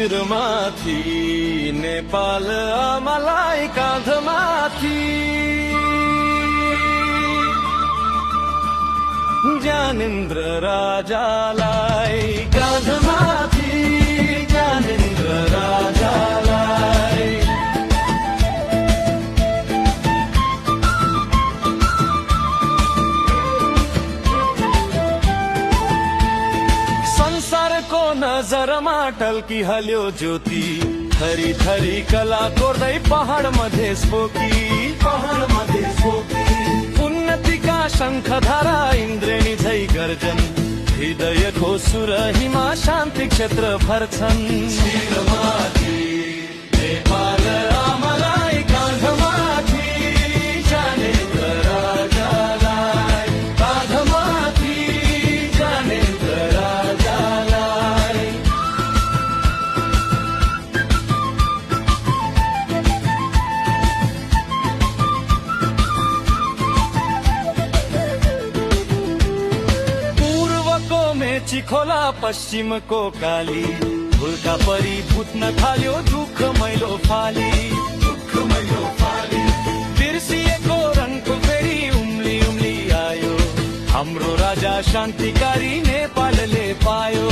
शिरमाथि नेपाल आमालाई काँधमाथि ज्ञानेन्द्र राजालाई काँधमाथि ज्ञानेन्द्र राजालाई संसारको नजरमा टल्किहाल्यो ज्योति थरी थरी कला कोर्दै पहाड मधेस बोकी उन्नतिका शङ्खधारा इन्द्रेणी झै गर्जन हृदयको सुर हिमा शान्ति क्षेत्र भर्छन् शिरमाथि नेपाल आमालाई काँधमाथि ज्ञानेन्द्र राजालाई काँधमाथि ज्ञानेन्द्र राजालाई मेची खोला पश्चिमको काली भुल्का परी भुत्न थाल्यो दुःख मैलो फाली बिर्सिएको रङको फेरि उम्ली उम्ली आयो हाम्रो राजा शान्तिकारी नेपालले पायो।